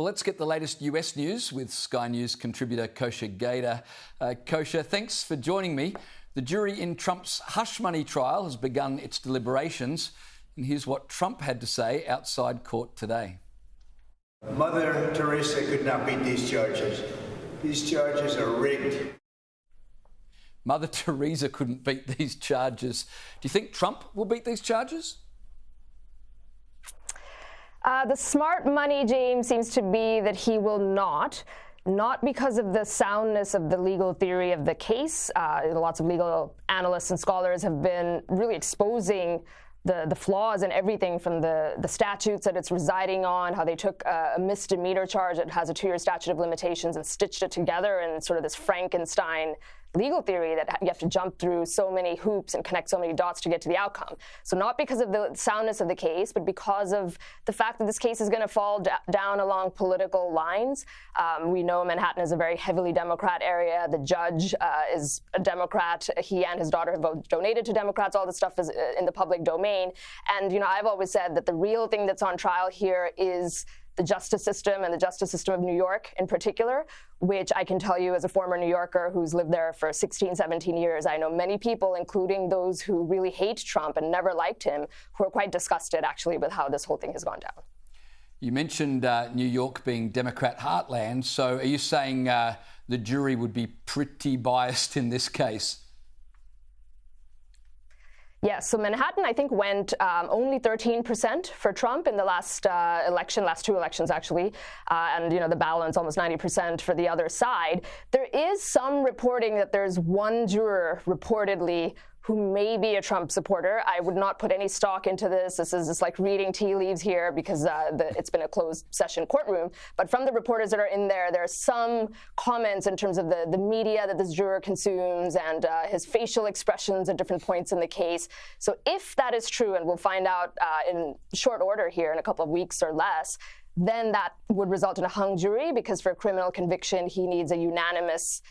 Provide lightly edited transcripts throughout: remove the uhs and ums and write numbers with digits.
Well, let's get the latest US news with Sky News contributor Kosha Gada. Kosha, thanks for joining me. The jury in Trump's hush money trial has begun its deliberations. And here's what Trump had to say outside court today. Mother Teresa could not beat these charges. These charges are rigged. Mother Teresa couldn't beat these charges. Do you think Trump will beat these charges? The smart money, James, seems to be that he will not because of the soundness of the legal theory of the case. Lots of legal analysts and scholars have been really exposing the flaws in everything from the statutes that it's residing on, how they took a misdemeanor charge that has a 2-year statute of limitations and stitched it together in sort of this Frankenstein legal theory that you have to jump through so many hoops and connect so many dots to get to the outcome. So not because of the soundness of the case, but because of the fact that this case is going to fall down along political lines. We know Manhattan is a very heavily Democrat area. The judge is a Democrat. He and his daughter have both donated to Democrats. All this stuff is in the public domain. And, I've always said that the real thing that's on trial here is the justice system and the justice system of New York in particular, which I can tell you as a former New Yorker who's lived there for 16, 17 years, I know many people, including those who really hate Trump and never liked him, who are quite disgusted actually with how this whole thing has gone down. You mentioned New York being Democrat heartland, so are you saying the jury would be pretty biased in this case? Yes, so Manhattan, I think, went only 13% for Trump in the last last two elections, actually. And, the balance, almost 90% for the other side. There is some reporting that there's one juror reportedly who may be a Trump supporter. I would not put any stock into this. This is just like reading tea leaves here because it's been a closed session courtroom. But from the reporters that are in there, there are some comments in terms of the media that this juror consumes and his facial expressions at different points in the case. So if that is true, and we'll find out in short order here in a couple of weeks or less, then that would result in a hung jury because for a criminal conviction, he needs a unanimous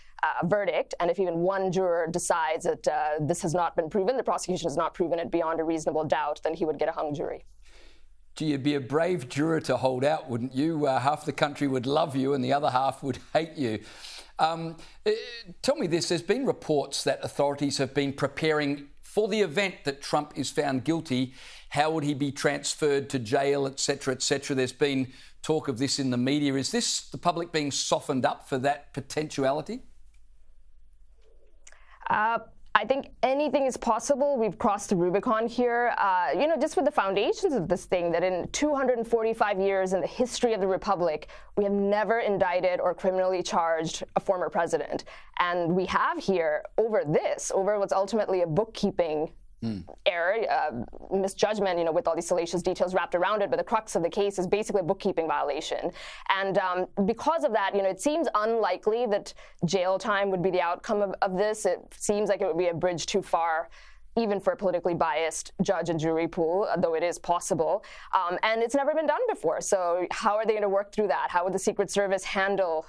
verdict. And if even one juror decides that this has not been proven, the prosecution has not proven it beyond a reasonable doubt, then he would get a hung jury. Gee, you'd be a brave juror to hold out, wouldn't you? Half the country would love you and the other half would hate you. Tell me this, there's been reports that authorities have been preparing for the event that Trump is found guilty. How would he be transferred to jail, et cetera, et cetera? There's been talk of this in the media. Is this the public being softened up for that potentiality? I think anything is possible. We've crossed the Rubicon here. Just with the foundations of this thing, that in 245 years in the history of the Republic, we have never indicted or criminally charged a former president. And we have here over what's ultimately a bookkeeping error, misjudgment, with all these salacious details wrapped around it. But the crux of the case is basically a bookkeeping violation. And because of that, it seems unlikely that jail time would be the outcome of this. It seems like it would be a bridge too far, even for a politically biased judge and jury pool, though it is possible. And it's never been done before. So how are they going to work through that? How would the Secret Service handle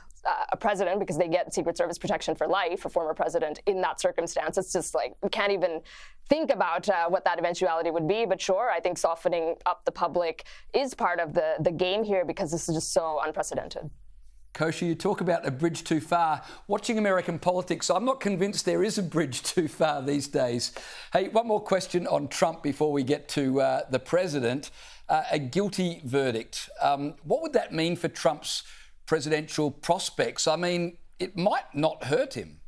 a president, because they get Secret Service protection for life, a former president in that circumstance? It's just like, we can't even think about what that eventuality would be. But sure, I think softening up the public is part of the game here because this is just so unprecedented. Kosha, you talk about a bridge too far. Watching American politics, I'm not convinced there is a bridge too far these days. Hey, one more question on Trump before we get to the president. A guilty verdict. What would that mean for Trump's presidential prospects? I mean, it might not hurt him.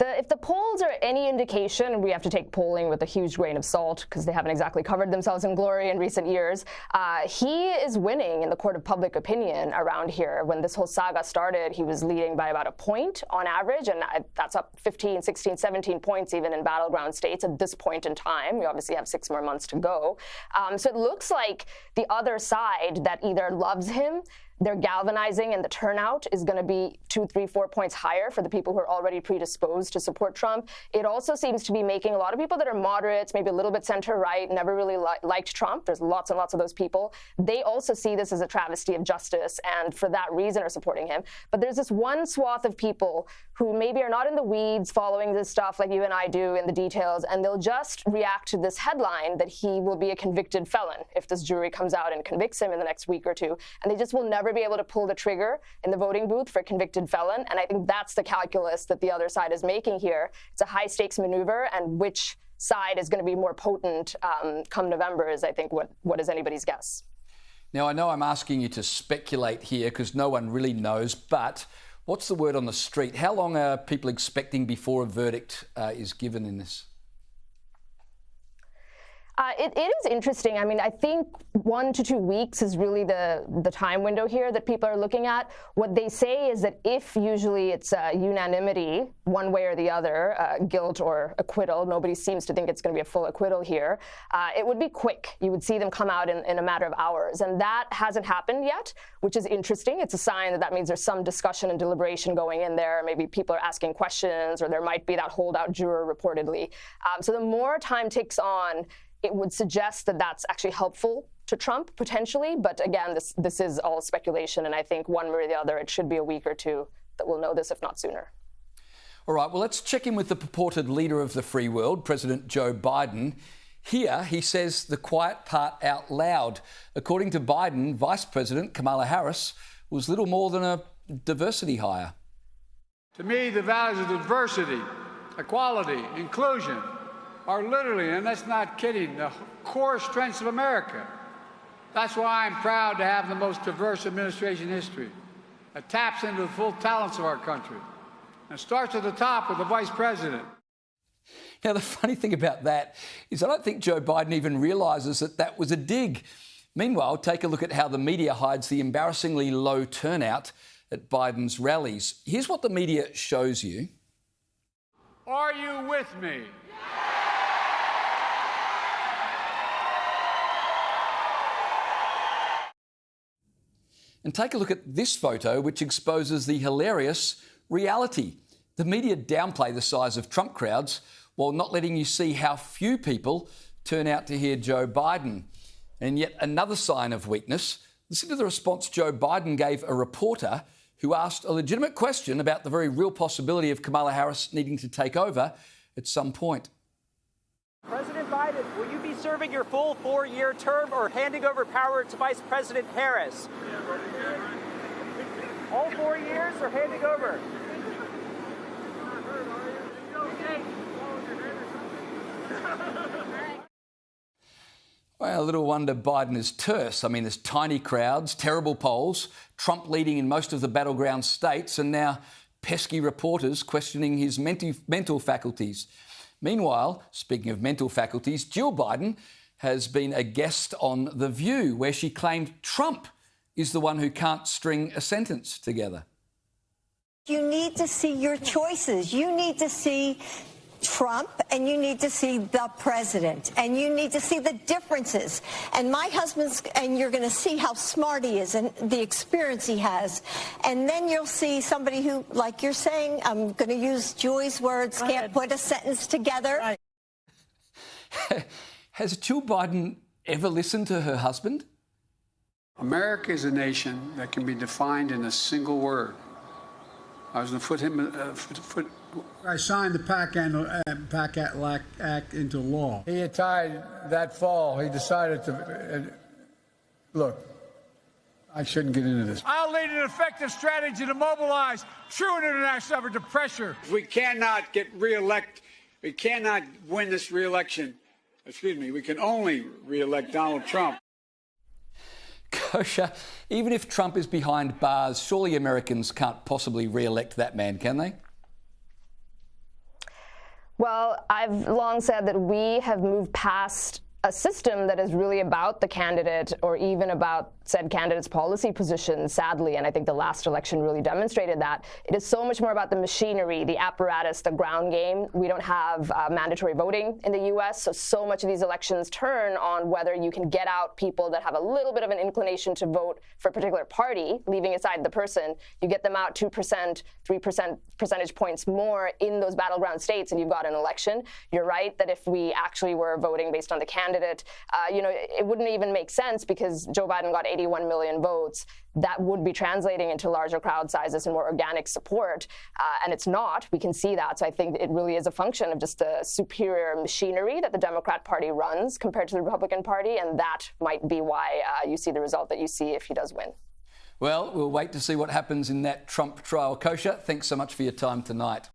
If the polls are any indication, we have to take polling with a huge grain of salt because they haven't exactly covered themselves in glory in recent years. He is winning in the court of public opinion around here. When this whole saga started, he was leading by about a point on average, and that's up 15, 16, 17 points even in battleground states at this point in time. We obviously have 6 more months to go. So it looks like the other side that either loves him their galvanizing and the turnout is going to be 2, 3, 4 points higher for the people who are already predisposed to support Trump. It also seems to be making a lot of people that are moderates, maybe a little bit center-right, never really liked Trump. There's lots and lots of those people. They also see this as a travesty of justice, and for that reason are supporting him. But there's this one swath of people who maybe are not in the weeds following this stuff like you and I do in the details, and they'll just react to this headline that he will be a convicted felon if this jury comes out and convicts him in the next week or two. And they just will never be able to pull the trigger in the voting booth for a convicted felon. And I think that's the calculus that the other side is making here. It's a high-stakes maneuver, and which side is going to be more potent come November is, I think, what is anybody's guess. Now, I know I'm asking you to speculate here because no one really knows, but what's the word on the street? How long are people expecting before a verdict is given in this? It is interesting. I mean, I think 1 to 2 weeks is really the time window here that people are looking at. What they say is that if usually it's unanimity, one way or the other, guilt or acquittal, nobody seems to think it's going to be a full acquittal here, it would be quick. You would see them come out in a matter of hours. And that hasn't happened yet, which is interesting. It's a sign that means there's some discussion and deliberation going in there. Maybe people are asking questions, or there might be that holdout juror reportedly. So the more time ticks on, it would suggest that that's actually helpful to Trump, potentially. But again, this is all speculation, and I think one way or the other, it should be a week or two that we'll know this, if not sooner. All right, well, let's check in with the purported leader of the free world, President Joe Biden. Here, he says the quiet part out loud. According to Biden, Vice President Kamala Harris was little more than a diversity hire. To me, the values of diversity, equality, inclusion, are literally, and that's not kidding, the core strengths of America. That's why I'm proud to have the most diverse administration in history. It taps into the full talents of our country. And starts at the top with the vice president. Now, the funny thing about that is I don't think Joe Biden even realises that that was a dig. Meanwhile, take a look at how the media hides the embarrassingly low turnout at Biden's rallies. Here's what the media shows you. Are you with me? And take a look at this photo, which exposes the hilarious reality. The media downplay the size of Trump crowds while not letting you see how few people turn out to hear Joe Biden. And yet another sign of weakness. Listen to the response Joe Biden gave a reporter who asked a legitimate question about the very real possibility of Kamala Harris needing to take over at some point. President Biden, will you be serving your full 4-year term or handing over power to Vice President Harris? All 4 years or handing over? Well, little wonder Biden is terse. I mean, there's tiny crowds, terrible polls, Trump leading in most of the battleground states, and now pesky reporters questioning his mental faculties. Meanwhile, speaking of mental faculties, Jill Biden has been a guest on The View, where she claimed Trump is the one who can't string a sentence together. You need to see your choices. You need to see Trump, and you need to see the president, and you need to see the differences. And my husband's, and you're going to see how smart he is and the experience he has. And then you'll see somebody who, like you're saying, I'm going to use Joy's words, can't put a sentence together. Right. Has Jill Biden ever listened to her husband? America is a nation that can be defined in a single word. I was going to put I signed the PAC Act into law. He had tied that fall. He decided to look. I shouldn't get into this. I'll lead an effective strategy to mobilize true international effort to pressure. We cannot get reelected. We cannot win this reelection. Excuse me. We can only reelect Donald Trump. Kosha, even if Trump is behind bars, surely Americans can't possibly re-elect that man, can they? Well, I've long said that we have moved past a system that is really about the candidate or even about said candidate's policy position, sadly, and I think the last election really demonstrated that. It is so much more about the machinery, the apparatus, the ground game. We don't have mandatory voting in the U.S., so much of these elections turn on whether you can get out people that have a little bit of an inclination to vote for a particular party, leaving aside the person. You get them out 2%, 3% percentage points more in those battleground states, and you've got an election. You're right that if we actually were voting based on the candidate, it wouldn't even make sense because Joe Biden got 81 million votes. That would be translating into larger crowd sizes and more organic support, and it's not. We can see that. So I think it really is a function of just the superior machinery that the Democrat Party runs compared to the Republican Party, and that might be why you see the result that you see if he does win. Well, we'll wait to see what happens in that Trump trial. Kosha, thanks so much for your time tonight.